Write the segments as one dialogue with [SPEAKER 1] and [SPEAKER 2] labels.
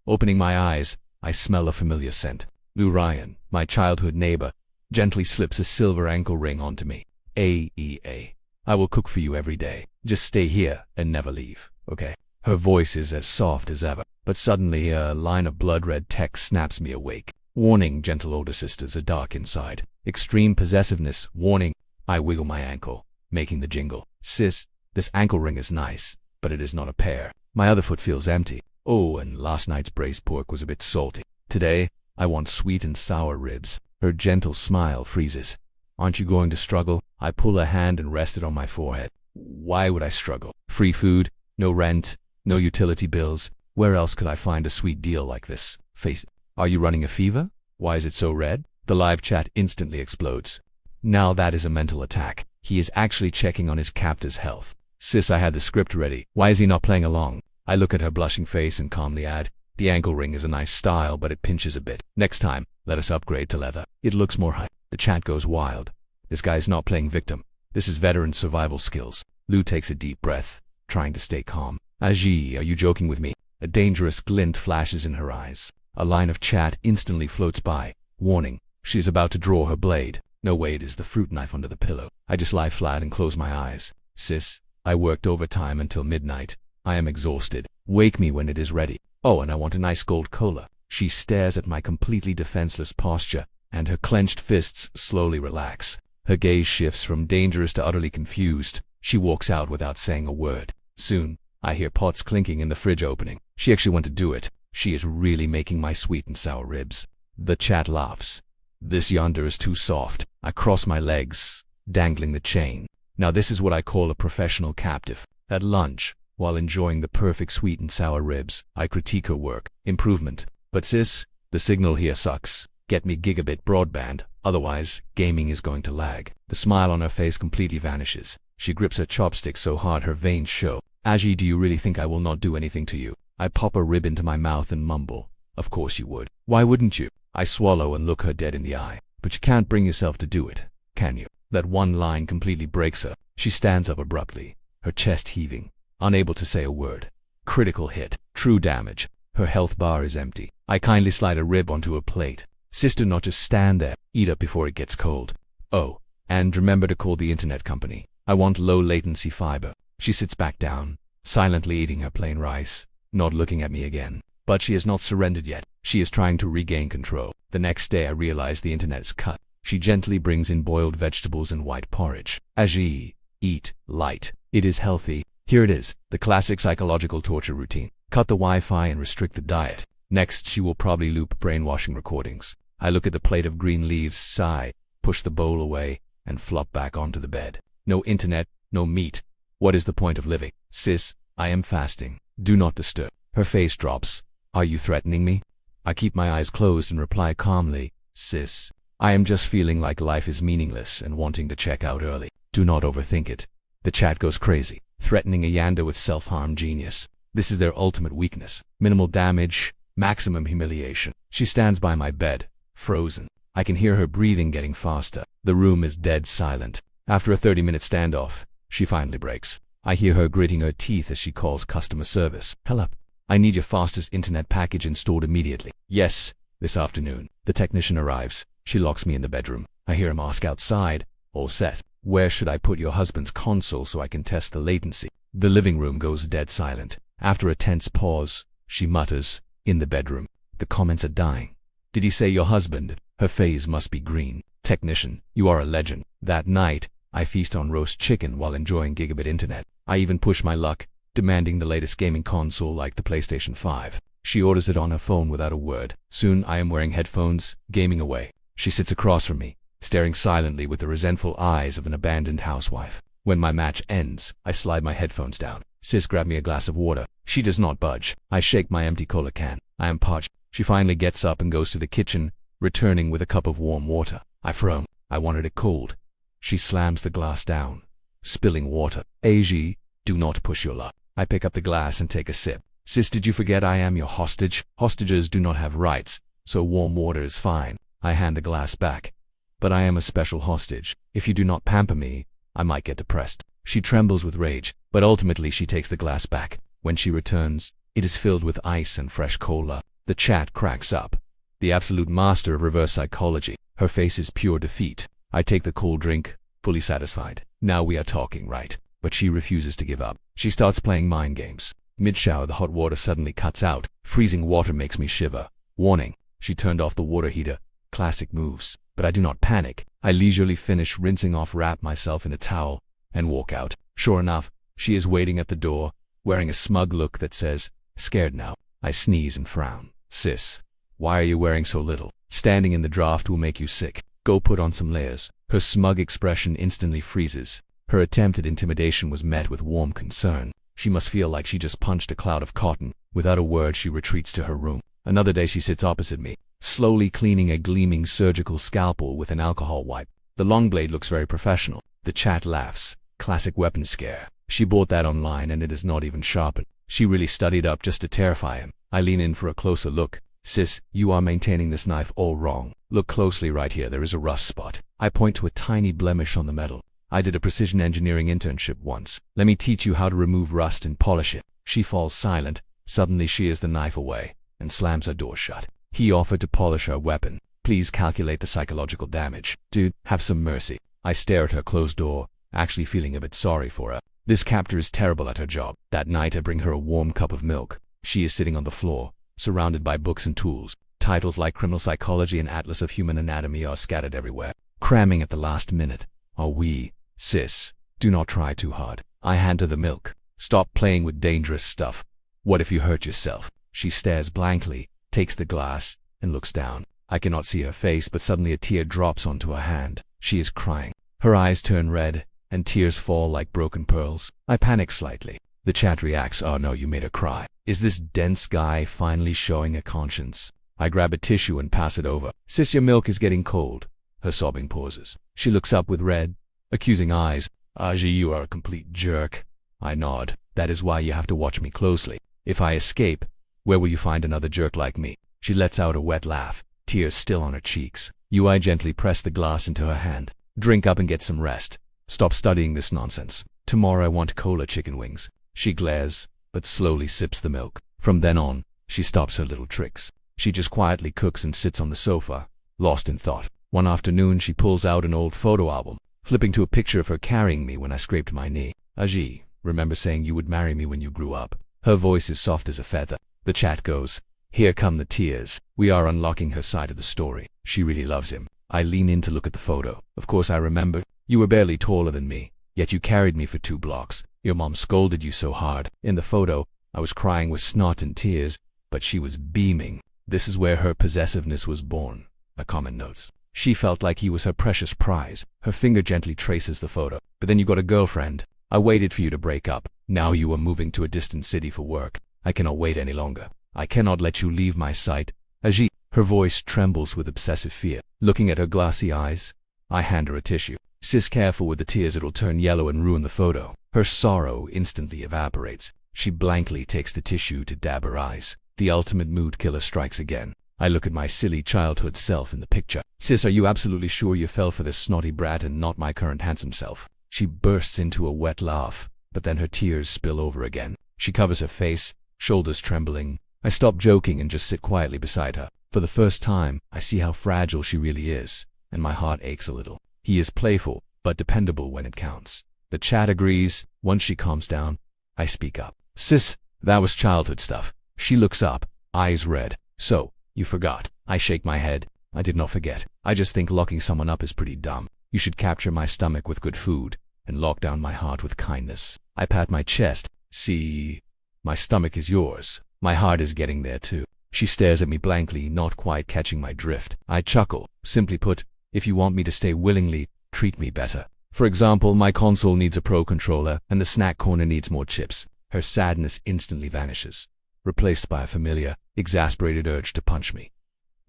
[SPEAKER 1] Opening my eyes, I smell a familiar scent. Lou Ryan, my childhood neighbor, gently slips a silver ankle ring onto me. AEA. I will cook for you every day. Just stay here and never leave, okay? Her voice is as soft as ever, but suddenly a line of blood-red text snaps me awake. Warning, gentle older sisters are dark inside. Extreme possessiveness, warning. I wiggle my ankle, making the jingle. Sis, this ankle ring is nice, but it is not a pair. My other foot feels empty. Oh, and last night's braised pork was a bit salty. Today, I want sweet and sour ribs. Her gentle smile freezes. Aren't you going to struggle? I pull her hand and rest it on my forehead. Why would I struggle? Free food, no rent, no utility bills. Where else could I find a sweet deal like this? Face it. Are you running a fever? Why is it so red? The live chat instantly explodes. Now that is a mental attack. He is actually checking on his captor's health. Sis, I had the script ready. Why is he not playing along? I look at her blushing face and calmly add, the ankle ring is a nice style, but it pinches a bit. Next time, let us upgrade to leather. It looks more high. The chat goes wild. This guy's not playing victim. This is veteran survival skills. Lou takes a deep breath, trying to stay calm. Aji, are you joking with me? A dangerous glint flashes in her eyes. A line of chat instantly floats by. Warning, she is about to draw her blade. No way, it is the fruit knife under the pillow. I just lie flat and close my eyes. Sis, I worked overtime until midnight. I am exhausted. Wake me when it is ready. Oh, and I want a nice gold cola. She stares at my completely defenseless posture, and her clenched fists slowly relax. Her gaze shifts from dangerous to utterly confused. She walks out without saying a word. Soon, I hear pots clinking in the fridge opening. She actually went to do it. She is really making my sweet and sour ribs. The chat laughs. This Yandere is too soft. I cross my legs, dangling the chain. Now this is what I call a professional captive. At lunch, while enjoying the perfect sweet and sour ribs, I critique her work. Improvement. But sis, the signal here sucks. Get me gigabit broadband, otherwise, gaming is going to lag. The smile on her face completely vanishes. She grips her chopstick so hard her veins show. Aji, do you really think I will not do anything to you? I pop a rib into my mouth and mumble. Of course you would. Why wouldn't you? I swallow and look her dead in the eye. But you can't bring yourself to do it, can you? That one line completely breaks her. She stands up abruptly, her chest heaving, unable to say a word. Critical hit. True damage. Her health bar is empty. I kindly slide a rib onto her plate. Sister, not just stand there. Eat up before it gets cold. Oh, and remember to call the internet company. I want low latency fiber. She sits back down, silently eating her plain rice, not looking at me again. But she has not surrendered yet. She is trying to regain control. The next day I realize the internet is cut. She gently brings in boiled vegetables and white porridge. Aji, eat light. It is healthy. Here it is, the classic psychological torture routine. Cut the Wi-Fi and restrict the diet. Next, she will probably loop brainwashing recordings. I look at the plate of green leaves, sigh, push the bowl away, and flop back onto the bed. No internet, no meat. What is the point of living? Sis, I am fasting. Do not disturb. Her face drops. Are you threatening me? I keep my eyes closed and reply calmly, Sis, I am just feeling like life is meaningless and wanting to check out early. Do not overthink it. The chat goes crazy, threatening a Yandere with self-harm genius. This is their ultimate weakness. Minimal damage, maximum humiliation. She stands by my bed, frozen. I can hear her breathing getting faster. The room is dead silent. After a 30-minute standoff, she finally breaks. I hear her gritting her teeth as she calls customer service. Hello. I need your fastest internet package installed immediately. Yes, this afternoon. The technician arrives. She locks me in the bedroom. I hear him ask outside, all set. Where should I put your husband's console so I can test the latency? The living room goes dead silent. After a tense pause, she mutters, in the bedroom. The comments are dying. Did he say your husband? Her face must be green. Technician, you are a legend. That night, I feast on roast chicken while enjoying gigabit internet. I even push my luck, demanding the latest gaming console like the PlayStation 5. She orders it on her phone without a word. Soon I am wearing headphones, gaming away. She sits across from me, staring silently with the resentful eyes of an abandoned housewife. When my match ends, I slide my headphones down. Sis, grab me a glass of water. She does not budge. I shake my empty cola can. I am parched. She finally gets up and goes to the kitchen, returning with a cup of warm water. I frown. I wanted it cold. She slams the glass down, spilling water. Aji, do not push your luck. I pick up the glass and take a sip. Sis, did you forget I am your hostage? Hostages do not have rights, so warm water is fine. I hand the glass back. But I am a special hostage. If you do not pamper me, I might get depressed. She trembles with rage, but ultimately she takes the glass back. When she returns, it is filled with ice and fresh cola. The chat cracks up. The absolute master of reverse psychology. Her face is pure defeat. I take the cold drink, fully satisfied. Now we are talking, right? But she refuses to give up. She starts playing mind games. Mid-shower, the hot water suddenly cuts out. Freezing water makes me shiver. Warning, she turned off the water heater. Classic moves. But I do not panic. I leisurely finish rinsing off, wrap myself in a towel, and walk out. Sure enough, she is waiting at the door, wearing a smug look that says, "Scared now?" I sneeze and frown. "Sis, why are you wearing so little? Standing in the draft will make you sick. Go put on some layers." Her smug expression instantly freezes. Her attempt at intimidation was met with warm concern. She must feel like she just punched a cloud of cotton. Without a word, she retreats to her room. Another day she sits opposite me, slowly cleaning a gleaming surgical scalpel with an alcohol wipe. The long blade looks very professional. The chat laughs. Classic weapon scare. She bought that online and it is not even sharpened. She really studied up just to terrify him. I lean in for a closer look. "Sis, you are maintaining this knife all wrong. Look closely right here, there is a rust spot." I point to a tiny blemish on the metal. "I did a precision engineering internship once. Let me teach you how to remove rust and polish it." She falls silent. Suddenly she shears the knife away and slams her door shut. He offered to polish her weapon. "Please calculate the psychological damage. Dude, have some mercy." I stare at her closed door, actually feeling a bit sorry for her. This captor is terrible at her job. That night I bring her a warm cup of milk. She is sitting on the floor, surrounded by books and tools. Titles like Criminal Psychology and Atlas of Human Anatomy are scattered everywhere. Cramming at the last minute. Are we? "Sis, do not try too hard." I hand her the milk. "Stop playing with dangerous stuff. What if you hurt yourself?" She stares blankly, takes the glass, and looks down. I cannot see her face, but suddenly a tear drops onto her hand. She is crying. Her eyes turn red, and tears fall like broken pearls. I panic slightly. The chat reacts, "Oh no, you made her cry. Is this dense guy finally showing a conscience?" I grab a tissue and pass it over. "Sis, your milk is getting cold." Her sobbing pauses. She looks up with red, accusing eyes. "Aji, you are a complete jerk." I nod. "That is why you have to watch me closely. If I escape, where will you find another jerk like me?" She lets out a wet laugh, tears still on her cheeks. I gently press the glass into her hand. "Drink up and get some rest. Stop studying this nonsense. Tomorrow I want cola chicken wings." She glares, but slowly sips the milk. From then on, she stops her little tricks. She just quietly cooks and sits on the sofa, lost in thought. One afternoon she pulls out an old photo album, flipping to a picture of her carrying me when I scraped my knee. "Aji, remember saying you would marry me when you grew up?" Her voice is soft as a feather. The chat goes, "Here come the tears." We are unlocking her side of the story. She really loves him. I lean in to look at the photo. "Of course I remember. You were barely taller than me, yet you carried me for 2 blocks. Your mom scolded you so hard." In the photo, I was crying with snot and tears, but she was beaming. This is where her possessiveness was born. A comment notes. She felt like he was her precious prize. Her finger gently traces the photo. "But then you got a girlfriend. I waited for you to break up. Now you are moving to a distant city for work. I cannot wait any longer. I cannot let you leave my sight. Aji." Her voice trembles with obsessive fear. Looking at her glassy eyes, I hand her a tissue. "Sis, careful with the tears, it'll turn yellow and ruin the photo." Her sorrow instantly evaporates. She blankly takes the tissue to dab her eyes. The ultimate mood killer strikes again. I look at my silly childhood self in the picture. "Sis, are you absolutely sure you fell for this snotty brat and not my current handsome self?" She bursts into a wet laugh, but then her tears spill over again. She covers her face, shoulders trembling. I stop joking and just sit quietly beside her. For the first time, I see how fragile she really is, and my heart aches a little. He is playful, but dependable when it counts. The chat agrees. Once she calms down, I speak up. "Sis, that was childhood stuff." She looks up, eyes red. "So, you forgot." I shake my head. "I did not forget. I just think locking someone up is pretty dumb. You should capture my stomach with good food, and lock down my heart with kindness." I pat my chest. "See, my stomach is yours. My heart is getting there too." She stares at me blankly, not quite catching my drift. I chuckle. "Simply put, if you want me to stay willingly, treat me better. For example, my console needs a pro controller, and the snack corner needs more chips." Her sadness instantly vanishes, replaced by a familiar, exasperated urge to punch me.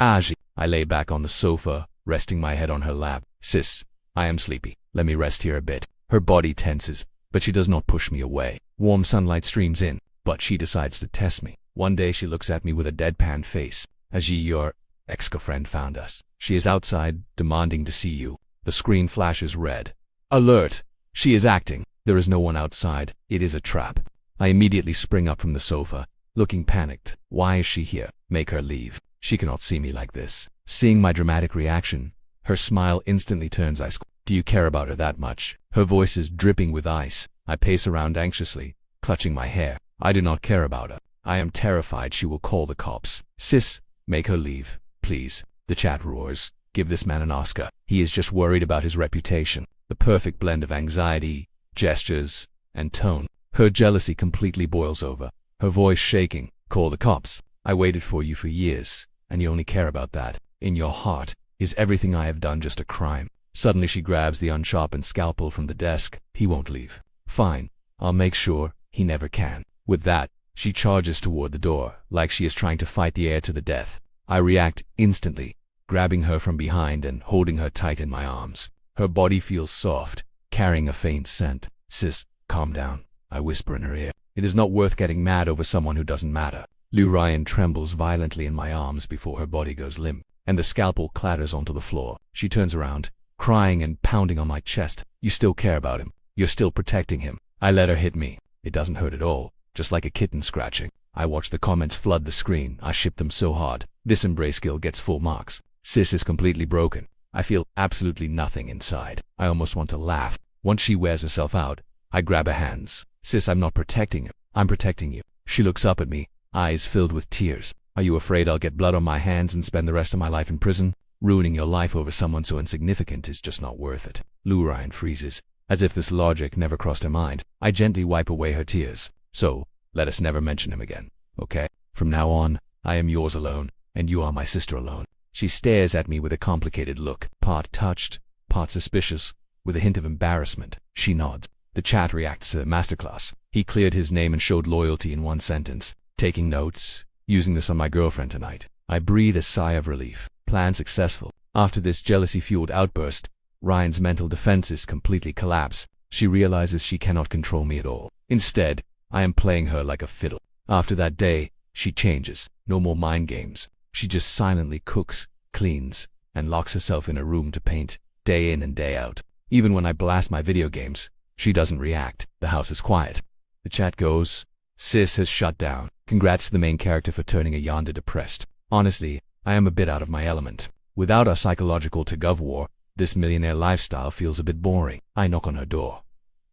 [SPEAKER 1] "Aji." I lay back on the sofa, resting my head on her lap. "Sis, I am sleepy. Let me rest here a bit." Her body tenses, but she does not push me away. Warm sunlight streams in, but she decides to test me. One day she looks at me with a deadpan face. "Aji, your ex-girlfriend found us. She is outside, demanding to see you." The screen flashes red. Alert! She is acting. There is no one outside. It is a trap. I immediately spring up from the sofa, looking panicked. Why is she here? Make her leave. She cannot see me like this. Seeing my dramatic reaction, her smile instantly turns ice. Do you care about her that much? Her voice is dripping with ice. I pace around anxiously, clutching my hair. I do not care about her. I am terrified she will call the cops. Sis, make her leave, please. The chat roars. Give this man an Oscar. He is just worried about his reputation. The perfect blend of anxiety, gestures, and tone. Her jealousy completely boils over, her voice shaking. Call the cops. I waited for you for years, and you only care about that. In your heart, is everything I have done just a crime? Suddenly she grabs the unsharpened scalpel from the desk. He won't leave. Fine, I'll make sure he never can. With that, she charges toward the door, like she is trying to fight the air to the death. I react instantly, grabbing her from behind and holding her tight in my arms. Her body feels soft, carrying a faint scent. Sis, calm down, I whisper in her ear. It is not worth getting mad over someone who doesn't matter. Liu Ryan trembles violently in my arms before her body goes limp, and the scalpel clatters onto the floor. She turns around, crying and pounding on my chest. You still care about him. You're still protecting him. I let her hit me. It doesn't hurt at all, just like a kitten scratching. I watch the comments flood the screen. I ship them so hard. This embrace skill gets full marks. Sis is completely broken. I feel absolutely nothing inside. I almost want to laugh. Once she wears herself out, I grab her hands. Sis, I'm not protecting you. I'm protecting you. She looks up at me, eyes filled with tears. Are you afraid I'll get blood on my hands and spend the rest of my life in prison? Ruining your life over someone so insignificant is just not worth it. Liu Ryan freezes, as if this logic never crossed her mind. I gently wipe away her tears. So, let us never mention him again, okay? From now on, I am yours alone, and you are my sister alone. She stares at me with a complicated look, part touched, part suspicious, with a hint of embarrassment. She nods. The chat reacts to a masterclass. He cleared his name and showed loyalty in one sentence. Taking notes, using this on my girlfriend tonight. I breathe a sigh of relief. Plan successful. After this jealousy-fueled outburst, Ryan's mental defenses completely collapse. She realizes she cannot control me at all. Instead, I am playing her like a fiddle. After that day, she changes. No more mind games. She just silently cooks, cleans, and locks herself in a room to paint, day in and day out. Even when I blast my video games, she doesn't react. The house is quiet. The chat goes, Sis has shut down. Congrats to the main character for turning a yandere depressed. Honestly, I am a bit out of my element. Without our psychological tug-of war, this millionaire lifestyle feels a bit boring. I knock on her door.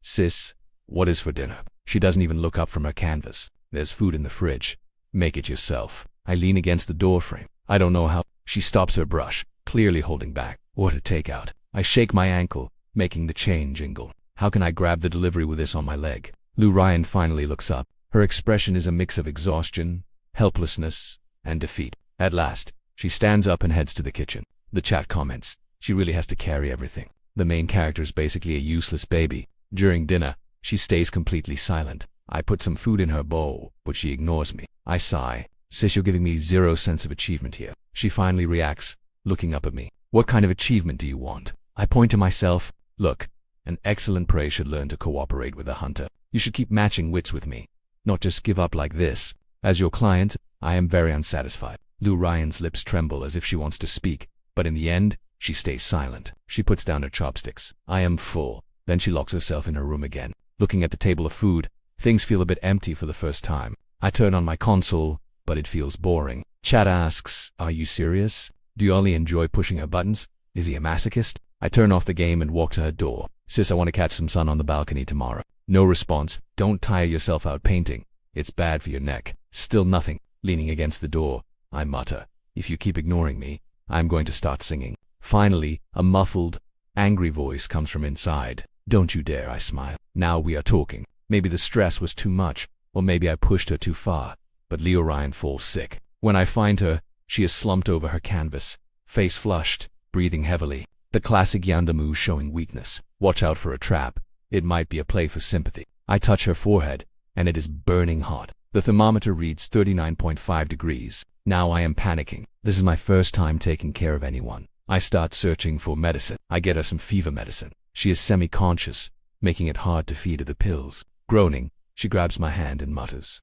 [SPEAKER 1] Sis, what is for dinner? She doesn't even look up from her canvas. There's food in the fridge. Make it yourself. I lean against the doorframe. I don't know how. She stops her brush, clearly holding back. Order takeout. I shake my ankle, making the chain jingle. How can I grab the delivery with this on my leg? Liu Ryan finally looks up. Her expression is a mix of exhaustion, helplessness, and defeat. At last, she stands up and heads to the kitchen. The chat comments, she really has to carry everything. The main character is basically a useless baby. During dinner, she stays completely silent. I put some food in her bowl, but she ignores me. I sigh. Sis, you're giving me zero sense of achievement here. She finally reacts, looking up at me. What kind of achievement do you want? I point to myself. Look, an excellent prey should learn to cooperate with a hunter. You should keep matching wits with me, not just give up like this. As your client, I am very unsatisfied. Liu Ryan's lips tremble as if she wants to speak, but in the end, she stays silent. She puts down her chopsticks. I am full. Then she locks herself in her room again. Looking at the table of food, things feel a bit empty for the first time. I turn on my console, but it feels boring. Chat asks, are you serious? Do you only enjoy pushing her buttons? Is he a masochist? I turn off the game and walk to her door. Sis, I want to catch some sun on the balcony tomorrow. No response. Don't tire yourself out painting. It's bad for your neck. Still nothing. Leaning against the door, I mutter, if you keep ignoring me, I'm going to start singing. Finally, a muffled, angry voice comes from inside. Don't you dare, I smile. Now we are talking. Maybe the stress was too much, or maybe I pushed her too far. But Liu Ryan falls sick. When I find her, she is slumped over her canvas, face flushed, breathing heavily. The classic Yandere move showing weakness. Watch out for a trap. It might be a play for sympathy. I touch her forehead, and it is burning hot. The thermometer reads 39.5 degrees. Now I am panicking. This is my first time taking care of anyone. I start searching for medicine. I get her some fever medicine. She is semi-conscious, making it hard to feed her the pills. Groaning, she grabs my hand and mutters,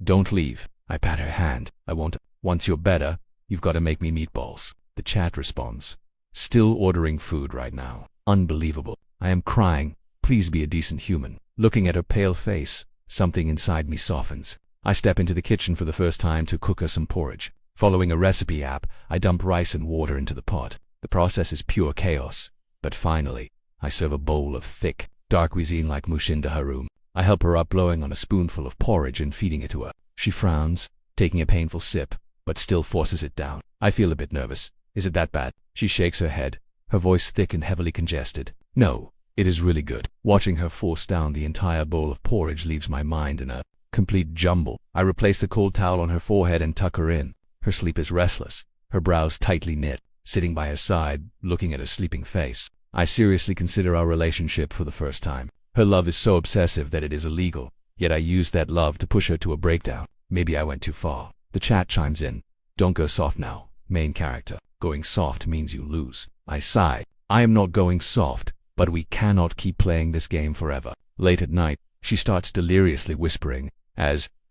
[SPEAKER 1] don't leave. I pat her hand. I won't. Once you're better, you've got to make me meatballs. The chat responds, still ordering food right now. Unbelievable. I am crying. Please be a decent human. Looking at her pale face, something inside me softens. I step into the kitchen for the first time to cook her some porridge. Following a recipe app, I dump rice and water into the pot. The process is pure chaos. But finally, I serve a bowl of thick, dark cuisine like Mushinda Harum. I help her up, blowing on a spoonful of porridge and feeding it to her. She frowns, taking a painful sip, but still forces it down. I feel a bit nervous. Is it that bad? She shakes her head, her voice thick and heavily congested. No, it is really good. Watching her force down the entire bowl of porridge leaves my mind in a complete jumble. I replace the cold towel on her forehead and tuck her in. Her sleep is restless, her brows tightly knit. Sitting by her side, looking at her sleeping face, I seriously consider our relationship for the first time. Her love is so obsessive that it is illegal, yet I use that love to push her to a breakdown. Maybe I went too far. The chat chimes in. Don't go soft now, main character. Going soft means you lose. I sigh. I am not going soft, but we cannot keep playing this game forever. Late at night, she starts deliriously whispering,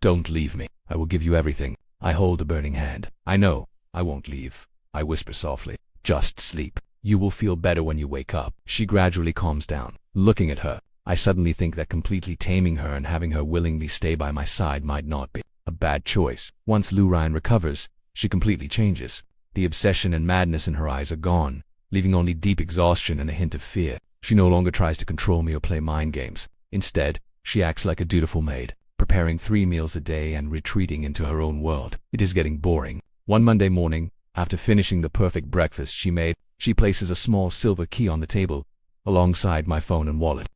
[SPEAKER 1] don't leave me. I will give you everything. I hold a burning hand. I know, I won't leave. I whisper softly. Just sleep. You will feel better when you wake up. She gradually calms down. Looking at her, I suddenly think that completely taming her and having her willingly stay by my side might not be a bad choice. Once Lu Ryan recovers, she completely changes. The obsession and madness in her eyes are gone, leaving only deep exhaustion and a hint of fear. She no longer tries to control me or play mind games. Instead, she acts like a dutiful maid, preparing 3 meals a day and retreating into her own world. It is getting boring. One Monday morning, after finishing the perfect breakfast she made, she places a small silver key on the table, alongside my phone and wallet.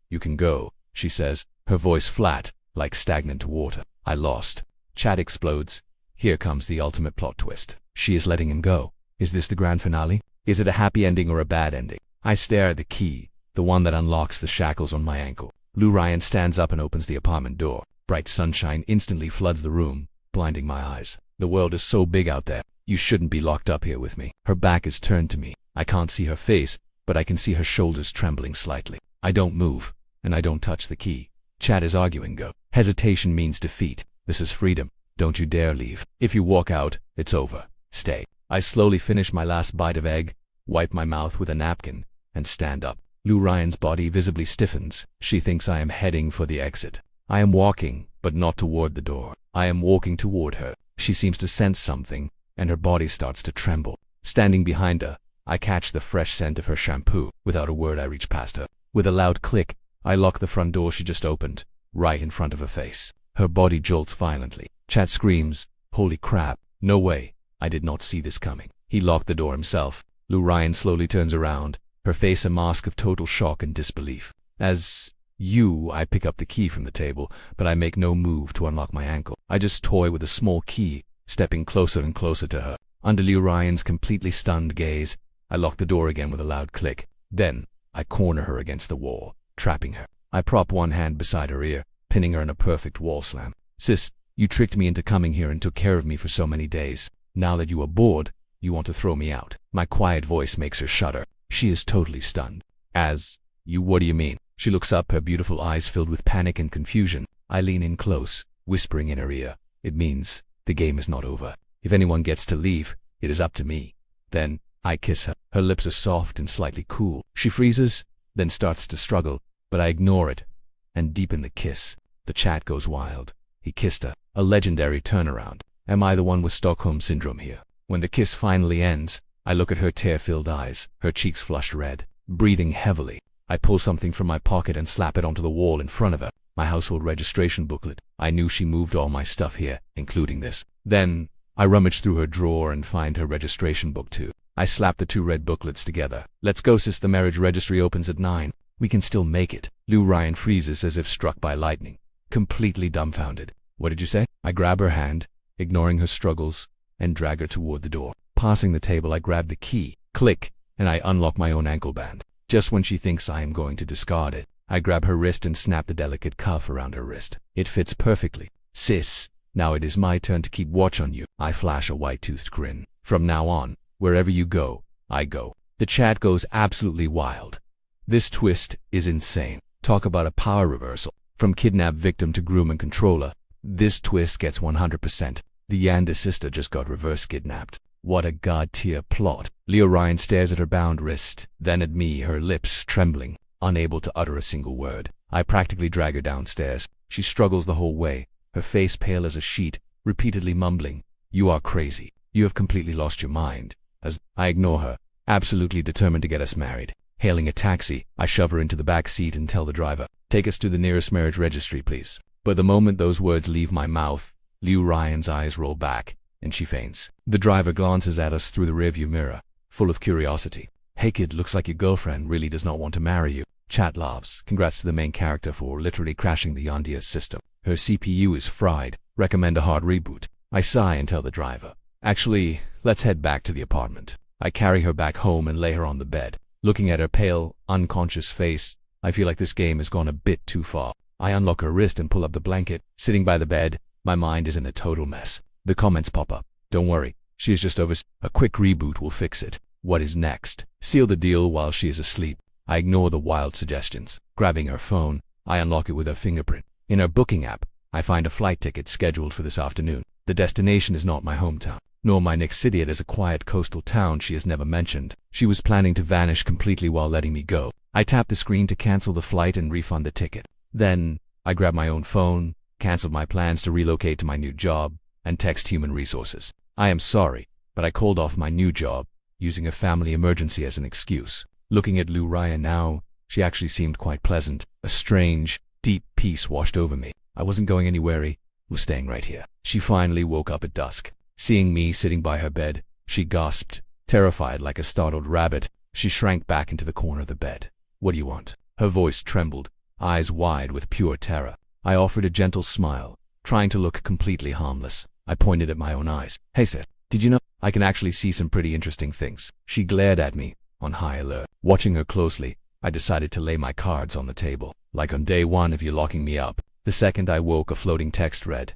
[SPEAKER 1] You can go, she says, her voice flat, like stagnant water. I lost. Chat explodes. Here comes the ultimate plot twist. She is letting him go. Is this the grand finale? Is it a happy ending or a bad ending? I stare at the key, the one that unlocks the shackles on my ankle. Lu Ryan stands up and opens the apartment door. Bright sunshine instantly floods the room, blinding my eyes. The world is so big out there. You shouldn't be locked up here with me. Her back is turned to me. I can't see her face, but I can see her shoulders trembling slightly. I don't move, and I don't touch the key. Chat is arguing go. Hesitation means defeat. This is freedom. Don't you dare leave. If you walk out, it's over. Stay. I slowly finish my last bite of egg, wipe my mouth with a napkin, and stand up. Lu Ryan's body visibly stiffens. She thinks I am heading for the exit. I am walking, but not toward the door. I am walking toward her. She seems to sense something, and her body starts to tremble. Standing behind her, I catch the fresh scent of her shampoo. Without a word, I reach past her. With a loud click, I lock the front door she just opened, right in front of her face. Her body jolts violently. Chat screams, "Holy crap, no way, I did not see this coming." He locked the door himself. Lu Ryan slowly turns around, her face a mask of total shock and disbelief. I pick up the key from the table, but I make no move to unlock my ankle. I just toy with a small key, stepping closer and closer to her. Under Lu Ryan's completely stunned gaze, I lock the door again with a loud click. Then, I corner her against the wall, trapping her. I prop one hand beside her ear, pinning her in a perfect wall slam. "Sis, you tricked me into coming here and took care of me for so many days. Now that you are bored, you want to throw me out." My quiet voice makes her shudder. She is totally stunned. What do you mean?" She looks up, her beautiful eyes filled with panic and confusion. I lean in close, whispering in her ear, "It means the game is not over. If anyone gets to leave, it is up to me." Then, I kiss her. Her lips are soft and slightly cool. She freezes, then starts to struggle, but I ignore it, and deepen the kiss. The chat goes wild. He kissed her. A legendary turnaround. Am I the one with Stockholm Syndrome here? When the kiss finally ends, I look at her tear-filled eyes, her cheeks flushed red. Breathing heavily, I pull something from my pocket and slap it onto the wall in front of her. My household registration booklet. I knew she moved all my stuff here, including this. Then, I rummage through her drawer and find her registration book too. I slap the 2 red booklets together. "Let's go, sis, the marriage registry opens at 9. We can still make it." Lu Ryan freezes as if struck by lightning, completely dumbfounded. "What did you say?" I grab her hand, ignoring her struggles, and drag her toward the door. Passing the table, I grab the key. Click, and I unlock my own ankle band. Just when she thinks I am going to discard it, I grab her wrist and snap the delicate cuff around her wrist. It fits perfectly. "Sis, now it is my turn to keep watch on you." I flash a white-toothed grin. "From now on, wherever you go, I go." The chat goes absolutely wild. This twist is insane. Talk about a power reversal. From kidnapped victim to groom and controller, this twist gets 100%. The Yandere sister just got reverse kidnapped. What a god-tier plot. Lu Ryan stares at her bound wrist, then at me, her lips trembling, unable to utter a single word. I practically drag her downstairs. She struggles the whole way, her face pale as a sheet, repeatedly mumbling, "You are crazy. You have completely lost your mind." As I ignore her, absolutely determined to get us married. Hailing a taxi, I shove her into the back seat and tell the driver, "Take us to the nearest marriage registry, please." But the moment those words leave my mouth, Liu Ryan's eyes roll back, and she faints. The driver glances at us through the rearview mirror, full of curiosity. "Hey kid, looks like your girlfriend really does not want to marry you." Chat laughs. Congrats to the main character for literally crashing the Yandere system. Her CPU is fried. Recommend a hard reboot. I sigh and tell the driver, "Actually, let's head back to the apartment." I carry her back home and lay her on the bed. Looking at her pale, unconscious face, I feel like this game has gone a bit too far. I unlock her wrist and pull up the blanket. Sitting by the bed, my mind is in a total mess. The comments pop up. "Don't worry, she is just over. A quick reboot will fix it." What is next? Seal the deal while she is asleep. I ignore the wild suggestions. Grabbing her phone, I unlock it with her fingerprint. In her booking app, I find a flight ticket scheduled for this afternoon. The destination is not my hometown, nor my next city. It is a quiet coastal town she has never mentioned. She was planning to vanish completely while letting me go. I tap the screen to cancel the flight and refund the ticket. Then, I grab my own phone, cancel my plans to relocate to my new job, and text human resources. "I am sorry, but I called off my new job, using a family emergency as an excuse." Looking at Liu Ryan now, she actually seemed quite pleasant. A strange, deep peace washed over me. I wasn't going anywhere. I was staying right here. She finally woke up at dusk. Seeing me sitting by her bed, she gasped. Terrified like a startled rabbit, she shrank back into the corner of the bed. "What do you want?" Her voice trembled, eyes wide with pure terror. I offered a gentle smile, trying to look completely harmless. I pointed at my own eyes. "Hey sis, did you know I can actually see some pretty interesting things?" She glared at me, on high alert. Watching her closely, I decided to lay my cards on the table. "Like on day one of you locking me up." The second I woke, a floating text read,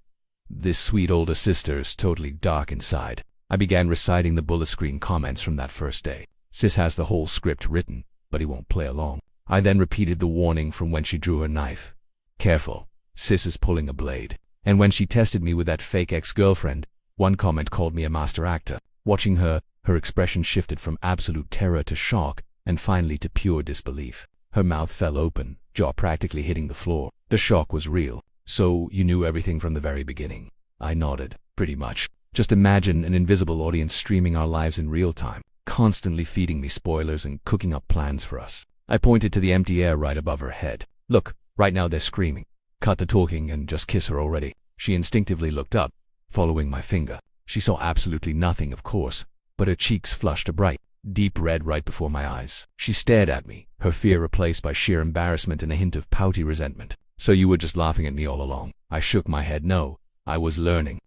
[SPEAKER 1] "This sweet older sister is totally dark inside." I began reciting the bullet screen comments from that first day. Sis has the whole script written, but he won't play along. I then repeated the warning from when she drew her knife. "Careful, sis is pulling a blade." And when she tested me with that fake ex-girlfriend, one comment called me a master actor. Watching her, her expression shifted from absolute terror to shock, and finally to pure disbelief. Her mouth fell open, jaw practically hitting the floor. The shock was real. "So, you knew everything from the very beginning?" I nodded. "Pretty much. Just imagine an invisible audience streaming our lives in real time, constantly feeding me spoilers and cooking up plans for us." I pointed to the empty air right above her head. "Look, right now they're screaming. Cut the talking and just kiss her already." She instinctively looked up, following my finger. She saw absolutely nothing, of course, but her cheeks flushed a bright, deep red right before my eyes. She stared at me, her fear replaced by sheer embarrassment and a hint of pouty resentment. "So you were just laughing at me all along?" I shook my head. "No, I was learning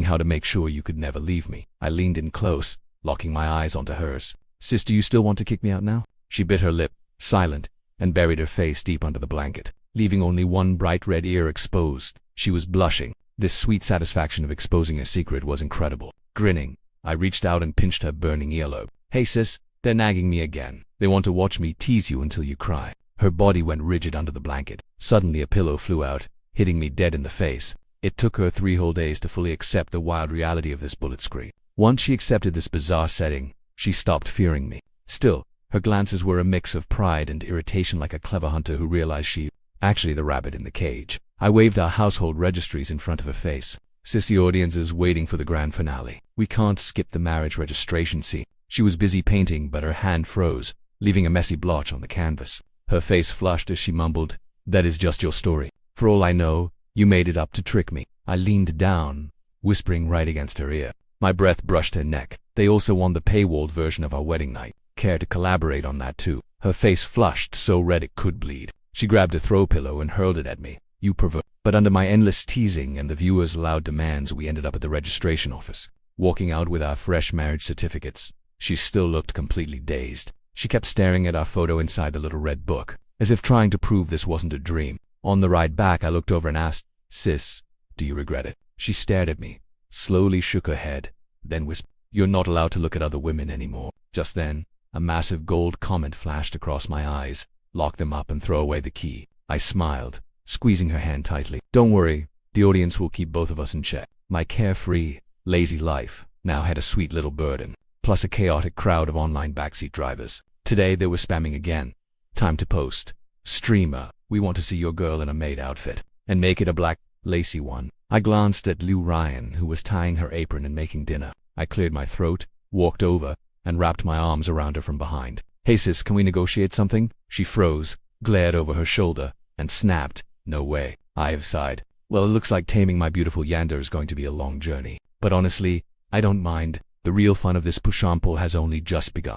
[SPEAKER 1] how to make sure you could never leave me." I leaned in close, locking my eyes onto hers. "Sis, do you still want to kick me out now?" She bit her lip, silent, and buried her face deep under the blanket, leaving only one bright red ear exposed. She was blushing. This sweet satisfaction of exposing a secret was incredible. Grinning, I reached out and pinched her burning earlobe. "Hey sis, they're nagging me again. They want to watch me tease you until you cry." Her body went rigid under the blanket. Suddenly a pillow flew out, hitting me dead in the face. It took her 3 whole days to fully accept the wild reality of this bullet screen. Once she accepted this bizarre setting, she stopped fearing me. Still, her glances were a mix of pride and irritation, like a clever hunter who realized she actually the rabbit in the cage. I waved our household registries in front of her face. "Sis, the audience is waiting for the grand finale. We can't skip the marriage registration scene." She was busy painting, but her hand froze, leaving a messy blotch on the canvas. Her face flushed as she mumbled, "That is just your story. For all I know, you made it up to trick me." I leaned down, whispering right against her ear. My breath brushed her neck. "They also want the paywalled version of our wedding night. Care to collaborate on that too?" Her face flushed so red it could bleed. She grabbed a throw pillow and hurled it at me. "You pervert." But under my endless teasing and the viewers' loud demands, we ended up at the registration office. Walking out with our fresh marriage certificates, she still looked completely dazed. She kept staring at our photo inside the little red book, as if trying to prove this wasn't a dream. On the ride back, I looked over and asked, "Sis, do you regret it?" She stared at me, slowly shook her head, then whispered, "You're not allowed to look at other women anymore." Just then, a massive gold comment flashed across my eyes. "Lock them up and throw away the key." I smiled, squeezing her hand tightly. "Don't worry, the audience will keep both of us in check." My carefree, lazy life now had a sweet little burden, plus a chaotic crowd of online backseat drivers. Today they were spamming again. "Time to post. Streamer, we want to see your girl in a maid outfit. And make it a black, lacy one." I glanced at Liu Ryan, who was tying her apron and making dinner. I cleared my throat, walked over, and wrapped my arms around her from behind. "Hey sis, can we negotiate something?" She froze, glared over her shoulder, and snapped, "No way." I sighed. Well, it looks like taming my beautiful Yandere is going to be a long journey. But honestly, I don't mind. The real fun of this push-on pull has only just begun.